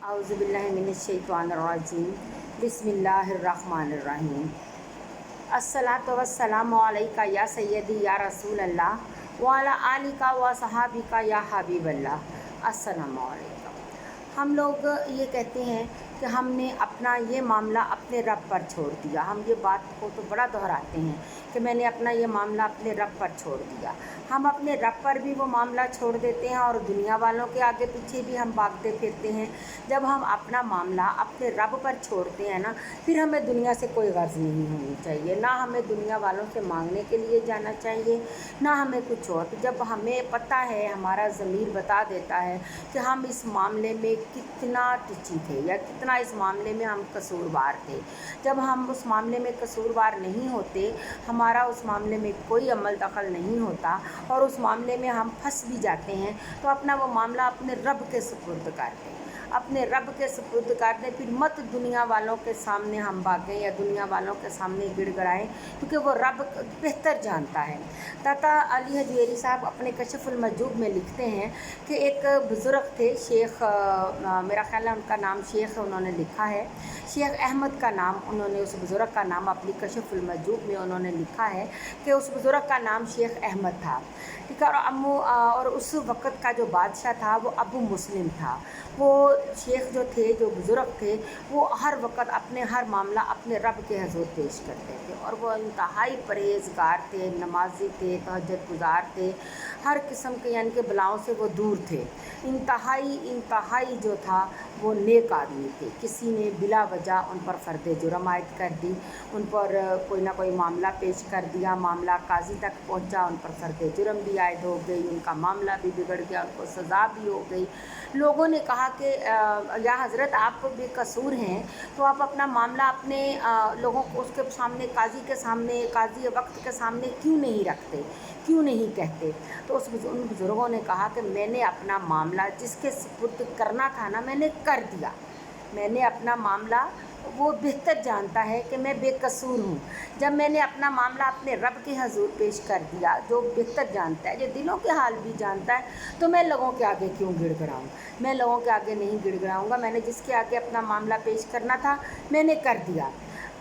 औज़ुबिल्लाहिमिनश्शैतानिर्रजीम बिस्मिल्लाहिर्रहमानिर्रहीम। अस्सलातु वस्सलामु अलैका या सय्यदी या रसूल अल्लाह व अला आलिका व सहाबिका या हबीबल्लाह। अस्सलामु अलैकुम। हम लोग ये कहते हैं कि हमने अपना ये मामला अपने रब पर छोड़ दिया। हम ये बात को तो बड़ा दोहराते हैं कि मैंने अपना ये मामला अपने रब पर छोड़ दिया। हम अपने रब पर भी वो मामला छोड़ देते हैं और दुनिया वालों के आगे पीछे भी हम भागते फिरते हैं। जब हम अपना मामला अपने रब पर छोड़ते हैं ना, फिर हमें दुनिया से कोई गर्ज नहीं होनी चाहिए, ना हमें दुनिया वालों से मांगने के लिए जाना चाहिए, ना हमें कुछ और। जब हमें पता है, हमारा ज़मीर बता देता है कि हम इस मामले में कितना टिची थे या कितना इस मामले में हम कसूरवार थे। जब हम उस मामले में कसूरवार नहीं होते, हमारा उस मामले में कोई अमल दखल नहीं होता और उस मामले में हम फंस भी जाते हैं, तो अपना वो मामला अपने रब के सुपुर्द कर दें, अपने रब के सुपुर्द कर दें। फिर मत दुनिया वालों के सामने हम भागें या दुनिया वालों के सामने गिड़गिड़ाएं, क्योंकि वो रब बेहतर जानता है। दाता अली हजवेरी साहब अपने कशफुल मजूब में लिखते हैं कि एक बुज़ुर्ग थे, शेख, मेरा ख्याल है उनका नाम शेख, उन्होंने लिखा है शेख अहमद का नाम, उन्होंने उस बुज़ुर्ग का नाम अपनी कशफुल मजूब में उन्होंने लिखा है कि उस बुज़ुर्ग का नाम शेख अहमद था, ठीक है। और उस वक़्त का जो बादशाह था वो अबू मुस्लिम था। वो शेख जो थे, जो बुज़ुर्ग थे, वो हर वक़्त अपने हर मामला अपने रब के हज़ूर पेश करते थे और वो इंतहाई परहेज़गार थे, नमाज़ी थे, तहज्जुद गुज़ार थे, हर किस्म के यानी कि बलाओं से वो दूर थे। इंतहाई जो था वो नेक आदमी थे। किसी ने बिला वजह उन पर फ़र्द जुर्म आयद कर दी, उन पर कोई ना कोई मामला पेश कर दिया, मामला काजी तक पहुंचा, उन पर फ़र्द जुर्म भी आयद हो गई, उनका मामला भी बिगड़ गया, उनको सज़ा भी हो गई। लोगों ने कहा कि या हज़रत आप बेकसूर हैं, तो आप अपना मामला अपने लोगों को उसके सामने, काजी के सामने, काजी वक्त के सामने क्यों नहीं रखते, क्यों नहीं कहते। तो उन बुज़ुर्गों ने कहा कि मैंने अपना मामला जिसके सुपुर्द करना था ना, मैंने कर दिया। मैंने अपना मामला, वो बेहतर जानता है कि मैं बेकसूर हूँ। जब मैंने अपना मामला अपने रब के हज़ूर पेश कर दिया, जो बेहतर जानता है, जो दिलों के हाल भी जानता है, तो मैं लोगों के आगे क्यों गिड़गिड़ाऊँ। मैं लोगों के आगे नहीं गिड़गिड़ाऊँगा। मैंने जिसके आगे अपना मामला पेश करना था, मैंने कर दिया।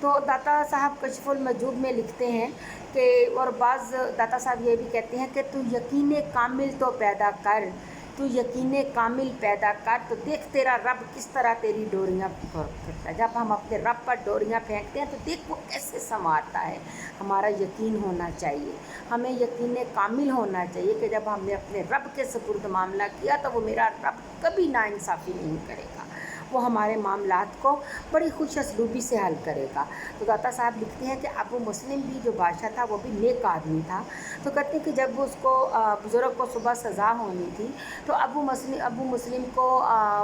तो दाता साहब कशफुल मजूब में लिखते हैं कि, और बाज़ दाता साहब ये भी कहते हैं कि तू यकीन कामिल तो पैदा कर, तू यकीन कामिल पैदा कर, तो देख तेरा रब किस तरह तेरी डोरियाँ फेंकता है। जब हम अपने रब पर डोरियाँ फेंकते हैं तो देख वो कैसे संवारता है। हमारा यकीन होना चाहिए, हमें यकीन कामिल होना चाहिए कि जब हमने अपने रब के सुपुर्द मामला किया तो वो मेरा रब कभी नाइंसाफ़ी नहीं करेगा, वो हमारे मामलात को बड़ी खुश असलूबी से हल करेगा। तो दाता साहब लिखते हैं कि अबू मुस्लिम भी जो बादशाह था वो भी नेक आदमी था। तो कहते हैं कि जब उसको बुज़ुर्ग को सुबह सज़ा होनी थी, तो अबू मुस्लिम को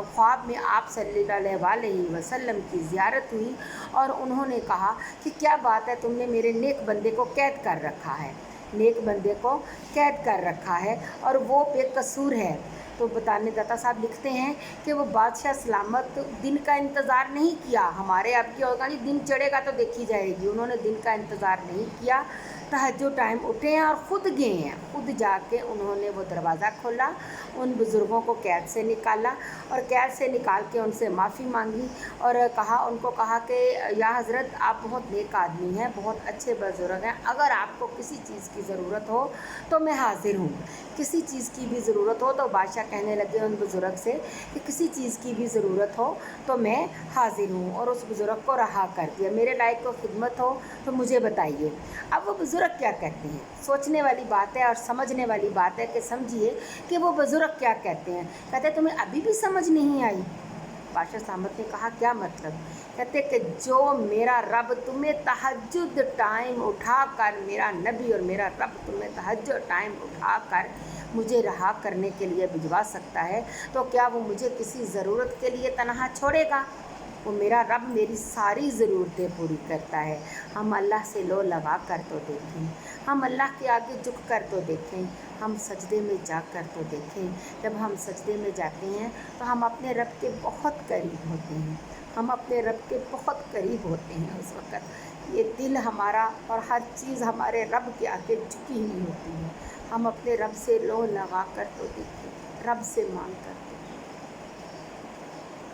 ख्वाब में आप सल्लल्लाहु अलैहि वसल्लम की ज़ियारत हुई और उन्होंने कहा कि क्या बात है, तुमने मेरे नेक बंदे को कैद कर रखा है, नेक बंदे को कैद कर रखा है और वो बेकसूर है। तो बताने दाता साहब लिखते हैं कि वो बादशाह सलामत दिन का इंतज़ार नहीं किया। हमारे अब की होगा जी, दिन चढ़ेगा तो देखी जाएगी, उन्होंने दिन का इंतज़ार नहीं किया, तहज्जुद टाइम उठे हैं और ख़ुद गए हैं, ख़ुद जाके उन्होंने वो दरवाज़ा खोला, उन बुज़ुर्गों को कैद से निकाला और कैद से निकाल के उनसे माफ़ी मांगी और उनको कहा कि या हज़रत आप बहुत नेक आदमी हैं, बहुत अच्छे बुज़ुर्ग हैं, अगर आपको किसी चीज़ की ज़रूरत हो तो मैं हाज़िर हूँ। किसी चीज़ की भी ज़रूरत हो, तो बादशाह कहने लगे उन बुज़ुर्ग से कि किसी चीज़ की भी ज़रूरत हो तो मैं हाज़िर हूँ, और उस बुज़ुर्ग को रहा कर दिया। मेरे लायक को खिदमत हो तो मुझे बताइए। अब वो बुज़ुर्ग क्या कहते हैं, सोचने वाली बात है और समझने वाली बात है कि समझिए कि वो बुज़ुर्ग क्या कहते हैं। कहते हैं तुम्हें अभी भी समझ नहीं आई। बादशाह सामत ने कहा क्या मतलब। कहते कि जो मेरा रब तुम्हें तहज्जुद टाइम उठा कर, मेरा नबी और मेरा रब तुम्हें तहज्जुद टाइम उठा कर मुझे रहा करने के लिए भिजवा सकता है, तो क्या वो मुझे किसी ज़रूरत के लिए तनहा छोड़ेगा। वो मेरा रब मेरी सारी ज़रूरतें पूरी करता है। हम अल्लाह से लो लगा कर तो देखें, हम अल्लाह के आगे झुक कर तो देखें, हम सजदे में जा कर तो देखें। जब हम सजदे में जाते हैं तो हम अपने रब के बहुत करीब होते हैं, हम अपने रब के बहुत करीब होते हैं। उस वक़्त ये दिल हमारा और हर चीज़ हमारे रब के आगे झुकी हुई होती है। हम अपने रब से लो लगा कर तो देखें, रब से मांग कर